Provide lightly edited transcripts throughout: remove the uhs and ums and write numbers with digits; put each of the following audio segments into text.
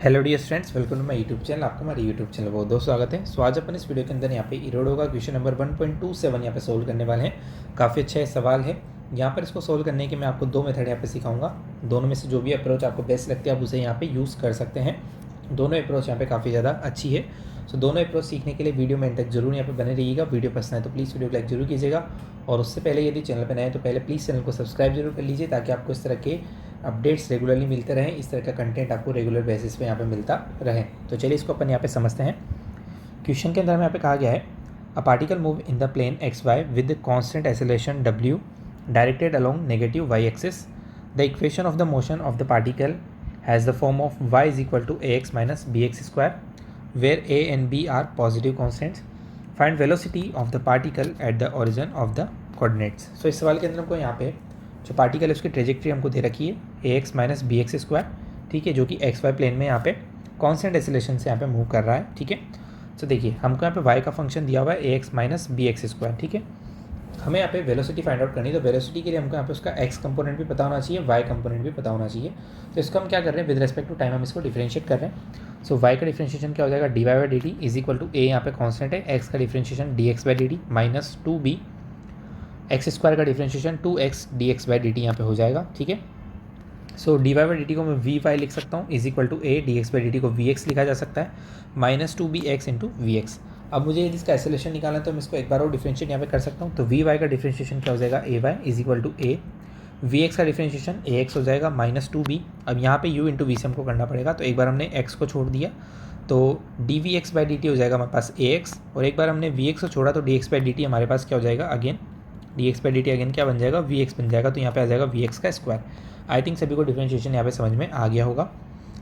Hello dear friends, welcome to my YouTube channel. आपको हमारे YouTube channel बहुत बहुत स्वागत है। सो आज अपन इस वीडियो के अंदर यहाँ पे इरोडो का क्वेश्चन नंबर 1.27 यहाँ पे सोल्व करने वाले हैं। काफ़ी अच्छा सवाल है। यहाँ पर इसको सोल्व करने के मैं आपको दो मेथड यहाँ पे सिखाऊंगा। दोनों में से जो भी अप्रोच आपको बेस्ट लगती है आप उसे यहाँ पे यूज़ कर सकते हैं। दोनों अप्रोच यहाँ पे काफ़ी ज़्यादा अच्छी है। सो दोनों अप्रोच सीखने के लिए वीडियो में एंड तक जरूर यहाँ पे बने रहिएगा। वीडियो पसंद है तो प्लीज़ वीडियो को लाइक जरूर कीजिएगा, और उससे पहले यदि चैनल पर नए हैं तो पहले प्लीज़ चैनल को सब्सक्राइब जरूर कर लीजिए, ताकि आपको इस तरह के अपडेट्स रेगुलरली मिलते रहें। इस तरह का कंटेंट आपको रेगुलर बेसिस पे यहाँ पे मिलता रहे। तो चलिए इसको अपन यहाँ पे समझते हैं। क्वेश्चन के अंदर हमें यहाँ पे कहा गया है, a particle move in the plane x y with constant acceleration डब्ल्यू directed along negative Y axis. The equation of the motion of the particle has the form of y is equal to a x minus b x square where a and b are positive constants. Find velocity of the particle at the origin of the coordinates. So इस सवाल के अंदर हमको यहाँ पे जो particle है उसकी ट्रेजेक्ट्री हमको दे रखी है a x minus b x square, ठीक है, जो कि एक्स वाई प्लेन में यहाँ पे कॉन्स्टेंट एक्सेलरेशन से यहाँ पे मूव कर रहा है, ठीक है। तो देखिए हमको यहाँ पे वाई का फंक्शन दिया हुआ है a x minus b x square, ठीक है। हमें यहाँ पे वेलोसिटी फाइंड आउट करनी है। तो वेलोसिटी के लिए हमको यहाँ पे उसका एक्स कंपोनेंट भी पता होना चाहिए, वाई कंपोनेंट भी पता होना चाहिए। तो इसको हम क्या कर रहे हैं, विद रेस्पेक्ट टू टाइम हम इसको डिफरेंशिएट कर रहे हैं। सो वाई का डिफरेंशिएशन क्या हो जाएगा, d y by D t is equal to a, यहाँ पे कॉन्स्टेंट है, एक्स का differentiation d x by D t minus two B x square का differentiation two x d x by D t यहाँ पे हो जाएगा, ठीक है। So d y by D t को मैं वी वाई लिख सकता हूँ is equal to a, d x by D t को वी एक्स लिखा जा सकता है, minus two B X into V X. अब मुझे यदि इसका एक्सेलरेशन निकालना है तो मैं इसको एक बार और डिफरेंशिएट यहाँ पे कर सकता हूँ। तो वी वाई का डिफरेंशिएशन क्या हो जाएगा, a y is equal to a, v x का डिफरेंशिएशन ए एक्स हो जाएगा माइनस टू बी। अब यहाँ पे यू इंटू वी से हमको करना पड़ेगा। तो एक बार हमने एक्स को छोड़ दिया तो D V X by D T हो जाएगा हमारे पास ए एक्स, और एक बार हमने वी एक्स को छोड़ा तो D x by D T हमारे पास क्या हो जाएगा, again D x by D T again क्या बन जाएगा, वी एक्स बन जाएगा। तो यहाँ पे आ जाएगा वी एक्स का स्क्वायर। आई थिंक सभी को डिफरेंशिएशन यहाँ पे समझ में आ गया होगा।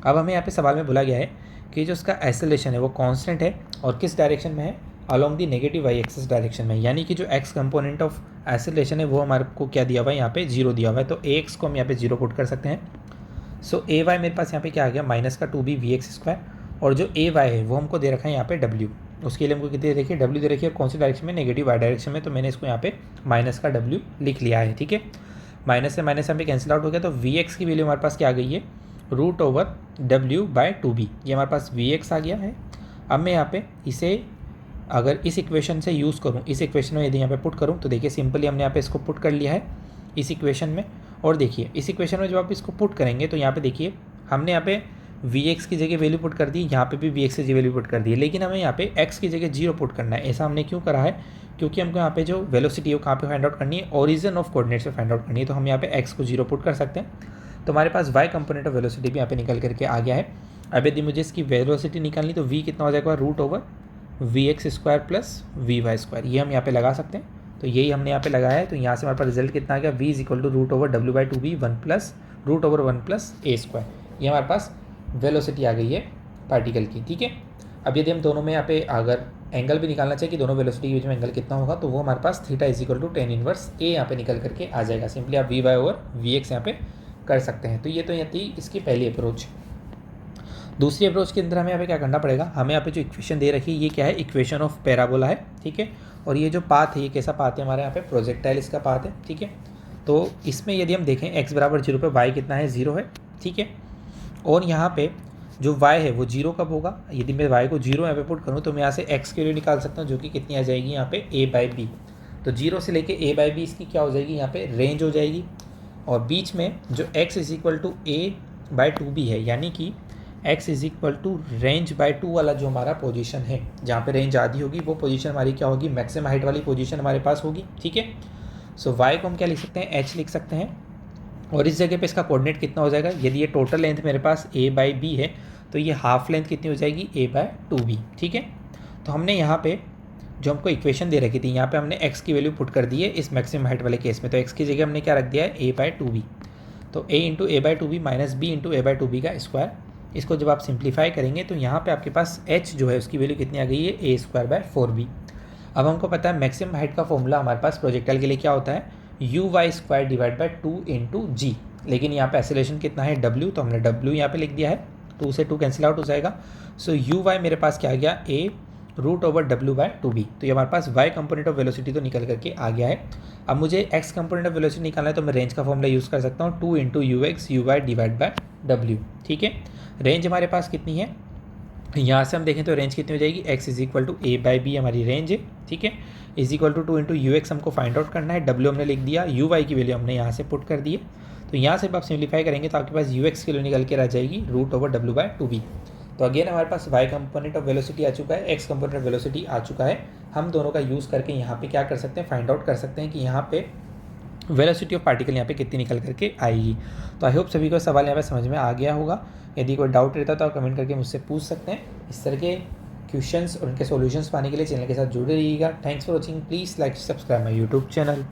अब हमें यहाँ पे सवाल में बोला गया है कि जो उसका एक्सेलरेशन है वो कांस्टेंट है और किस डायरेक्शन में है, along the negative Y axis direction में। यानी कि जो एक्स कंपोनेंट ऑफ एक्सेलरेशन है वो हमारे को क्या दिया हुआ है, यहाँ पे जीरो दिया हुआ है। तो ए एक्स को हम यहाँ पे जीरो पुट कर सकते हैं। सो ए वाई मेरे पास यहाँ पे क्या आ गया, माइनस का two B V X square, और जो ए वाई है वो हमको दे रखा है यहाँ पे डब्ल्यू। उसके लिए हमको कितने देखिए डब्ल्यू दे रखी है, कौन सी डायरेक्शन में, नेगेटिव वाई डायरेक्शन में। तो मैंने इसको यहाँ पे माइनस का डब्ल्यू लिख लिया है, ठीक है। माइनस से माइनस यहाँ पे कैंसिल आउट हो गया। तो वी एक्स की वैल्यू हमारे पास क्या आ गई है, root over W by two B. ये हमारे पास वी एक्स आ गया है। अब मैं यहाँ पे इसे अगर इस इक्वेशन से यूज़ करूँ, इस इक्वेशन में यदि यहाँ पे पुट करूँ तो देखिए सिंपली हमने यहाँ पे इसको पुट कर लिया है इस इक्वेशन में। और देखिए इस इक्वेशन में जब आप इसको पुट करेंगे तो यहाँ पे देखिए हमने यहाँ पे वी एक्स की जगह वैल्यू पुट कर दी, यहाँ पे भी वी एक्स की जगह वैल्यू पुट कर दी है, लेकिन हमें यहाँ पे एक्स की जगह जीरो पुट करना है। ऐसा हमने क्यों करा है, क्योंकि हमको यहाँ पे जो वेलोसिटी है वो कहाँ पे फाइंड आउट करनी है, ओरिजिन ऑफ कोऑर्डिनेट्स पे फाइंड आउट करनी है। तो हम यहाँ पे एक्स को जीरो पुट कर सकते हैं। तो हमारे पास वाई कंपोनेंट ऑफ वेलोसिटी भी यहाँ पे निकल करके आ गया है। अब यदि मुझे इसकी वेलोसिटी निकालनी तो वी कितना हो जाएगा, root over we X square plus V Y square. ये हम यहाँ पे लगा सकते हैं। तो यही हमने यहाँ पे लगाया है। तो यहाँ से हमारे पास रिजल्ट कितना आ गया, V is equal to root over W by two B one plus root over one plus A square. ये हमारे पास वेलोसिटी आ गई है पार्टिकल की, ठीक है। अब यदि हम दोनों में यहाँ पे अगर एंगल भी निकालना चाहिए कि दोनों वेलोसिटी के बीच में एंगल कितना होगा, तो वो हमारे पास theta is equal to tan inverse a यहाँ पे निकल करके आ जाएगा। सिंपली आप v y over we x यहाँ पे कर सकते हैं। तो ये थी इसकी पहली अप्रोच। दूसरी अप्रोच के अंदर हमें यहाँ पे क्या करना पड़ेगा, हमें यहाँ पे जो इक्वेशन दे रखी है ये क्या है, इक्वेशन ऑफ पैराबोला है, ठीक है। और ये जो पाथ है ये कैसा पाथ है, हमारे यहाँ पे प्रोजेक्टाइल इसका पाथ है, ठीक है। तो इसमें यदि हम देखें x बराबर जीरो पे y कितना है, जीरो है, ठीक है। और यहाँ पे जो y है वो जीरो कब होगा, यदि मैं y को जीरो यहाँ पे पुट करूँ तो मैं यहाँ से x के लिए निकाल सकता हूँ, जो कि कितनी आ जाएगी यहाँ पे a बाई बी। तो जीरो से लेके a बाई बी इसकी क्या हो जाएगी, यहाँ पे रेंज हो जाएगी। और बीच में जो x is equal to a by two B है, यानी कि x is equal to range by two वाला जो हमारा पोजीशन है, जहाँ पे रेंज आधी होगी वो पोजीशन हमारी क्या होगी, मैक्सिमम हाइट वाली पोजीशन हमारे पास होगी, ठीक है। सो y को हम क्या लिख सकते हैं, h लिख सकते हैं। और इस जगह पे इसका कोऑर्डिनेट कितना हो जाएगा, यदि ये टोटल लेंथ मेरे पास a बाई बी है तो ये हाफ लेंथ कितनी हो जाएगी, a बाय टू बी, ठीक है। तो हमने यहाँ पे जो हमको इक्वेशन दे रखी थी यहाँ पे हमने x की वैल्यू पुट कर दी है इस मैक्सिमम हाइट वाले केस में। तो x की जगह हमने क्या रख दिया है, a बाय टू बी। तो a into A by two B minus B into A by two B का स्क्वायर। इसको जब आप सिंप्लीफाई करेंगे तो यहाँ पे आपके पास h जो है उसकी वैल्यू कितनी आ गई है, a square by four B. अब हमको पता है मैक्सिमम हाइट का फॉर्मूला हमारे पास प्रोजेक्टाइल के लिए क्या होता है, u y square divide by two into g. लेकिन यहाँ पे एक्सेलरेशन कितना है, w, तो हमने w यहाँ पे लिख दिया है। टू से टू कैंसिल आउट हो जाएगा। सो यू वाई मेरे पास क्या आ गया, a root over W by two B. तो ये हमारे पास y कंपोनेंट ऑफ वेलोसिटी तो निकल करके आ गया है। अब मुझे x कंपोनेंट ऑफ वेलोसिटी निकालना है तो मैं रेंज का फॉर्मूला यूज़ कर सकता हूँ, two into U X U Y divide by W, ठीक है। रेंज हमारे पास कितनी है, यहाँ से हम देखें तो रेंज कितनी हो जाएगी, x is equal to A by B हमारी रेंज है, ठीक है, is equal to 2 into U X हमको फाइंड आउट करना है, w हमने लिख दिया, यू वाई की वैल्यू हमने यहाँ से पुट कर दी है। तो यहाँ से आप सिंप्लीफाई करेंगे तो आपके पास यू एक्स की वैल्यू निकल के रह जाएगी √/2b। तो अगेन हमारे पास y कंपोनेंट ऑफ वेलोसिटी आ चुका है, x कंपोनेंट ऑफ वेलोसिटी आ चुका है। हम दोनों का यूज़ करके यहाँ पे क्या कर सकते हैं, फाइंड आउट कर सकते हैं कि यहाँ पे वेलोसिटी ऑफ पार्टिकल यहाँ पे कितनी निकल करके आएगी। तो आई होप सभी को सवाल यहाँ पे समझ में आ गया होगा। यदि कोई डाउट रहता तो आप कमेंट करके मुझसे पूछ सकते हैं। इस तरह के क्वेश्चंस और उनके सॉल्यूशंस पाने के लिए चैनल के साथ जुड़े रहिएगा। Thanks for watching, please like subscribe my YouTube channel.